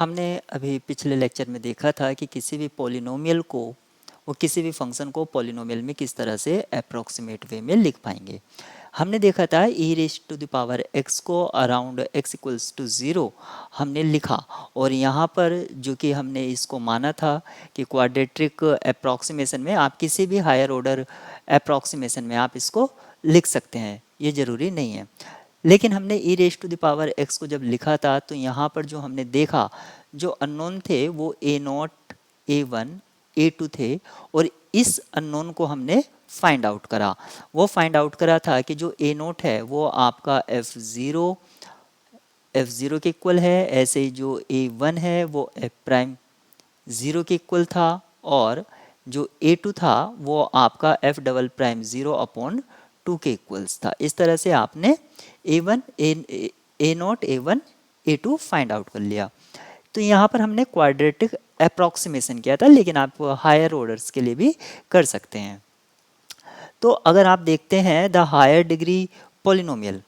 हमने अभी पिछले लेक्चर में देखा था कि किसी भी पॉलिनोमियल को वो किसी भी फंक्शन को पॉलिनोमियल में किस तरह से अप्रॉक्सीमेट वे में लिख पाएंगे। हमने देखा था e raise to the power x को अराउंड x इक्वल्स टू 0 हमने लिखा, और यहाँ पर जो कि हमने इसको माना था कि क्वाड्रेटिक अप्रॉक्सीमेशन में आप किसी भी हायर ऑर्डर अप्रॉक्सीमेशन में आप इसको लिख सकते हैं, ये ज़रूरी नहीं है। लेकिन हमने e raise to the power x को जब लिखा था तो यहाँ पर जो हमने देखा जो अननोन थे वो a0, a1, a2 थे, और इस अननोन को हमने फाइंड आउट करा। वो फाइंड आउट करा था कि जो a0 है वो आपका f0 के इक्वल है, ऐसे ही जो a1 है वो f प्राइम 0 के इक्वल था, और जो a2 था वो आपका f डबल प्राइम 0 अपॉन 2 के इक्वल्स था। इस तरह से आपने a1 a0 a1 a2 find out कर लिया। तो यहाँ पर हमने क्वाड्रेटिक अप्रॉक्सीमेशन किया था, लेकिन आप हायर ऑर्डर्स के लिए भी कर सकते हैं। तो अगर आप देखते हैं the higher degree polynomial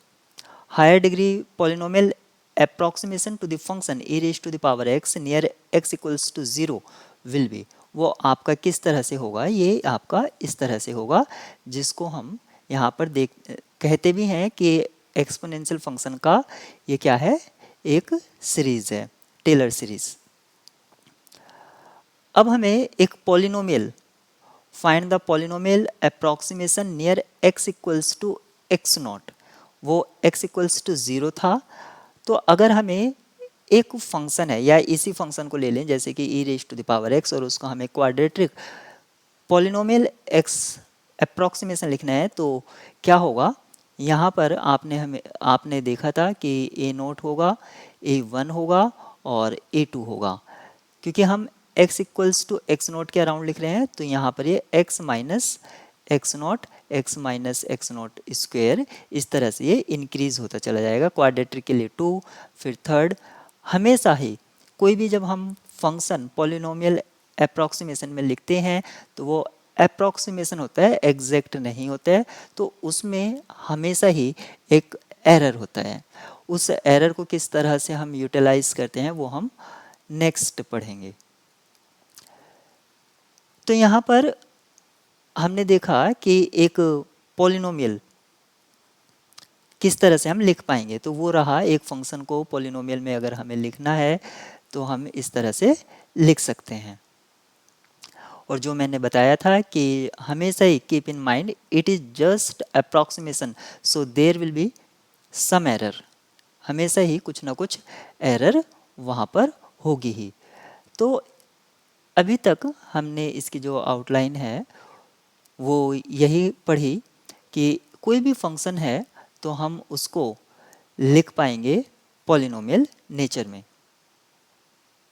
approximation to the function e raised to the power x near x equals to 0 will be, वो आपका किस तरह से होगा, ये आपका इस तरह से होगा, जिसको हम यहाँ पर कहते भी हैं कि एक्सपोनेंशियल फंक्शन का ये क्या है, एक सीरीज है, टेलर सीरीज। अब हमें एक polynomial find the polynomial approximation near x equals to x0, वो x इक्वल्स टू 0 था। तो अगर हमें एक फंक्शन है या इसी फंक्शन को ले लें जैसे कि e raise to the power x, और उसको हमें क्वाड्रेटिक पॉलिनोमियल x अप्रॉक्सीमेशन लिखना है, तो क्या होगा, यहाँ पर आपने देखा था कि a0 होगा, a1 होगा और a2 होगा। क्योंकि हम x इक्वल्स टू x0 के अराउंड लिख रहे हैं तो यहाँ पर ये x minus x not square इस तरह से ये इंक्रीज होता चला जाएगा। क्वाड्रेटिक के लिए 2, फिर थर्ड। हमेशा ही कोई भी जब हम फंक्शन पॉलिनोमियल अप्रॉक्सीमेशन में लिखते हैं तो वो अप्रॉक्सीमेशन होता है, एग्जैक्ट नहीं होता है, तो उसमें हमेशा ही एक एरर होता है। उस एरर को किस तरह से हम यूटिलाइज करते हैं वो हम नेक्स्ट पढ़ेंगे। तो यहाँ पर हमने देखा कि एक पॉलिनोमियल किस तरह से हम लिख पाएंगे, तो वो रहा एक फंक्शन को पॉलिनोमियल में अगर हमें लिखना है तो हम इस तरह से लिख सकते हैं। और जो मैंने बताया था कि हमेशा ही keep in mind it is just approximation, so there will be some error, हमेशा ही कुछ ना कुछ एरर वहाँ पर होगी ही। तो अभी तक हमने इसकी जो आउटलाइन है वो यही पढ़ी कि कोई भी फंक्शन है तो हम उसको लिख पाएंगे पॉलिनोमियल नेचर में।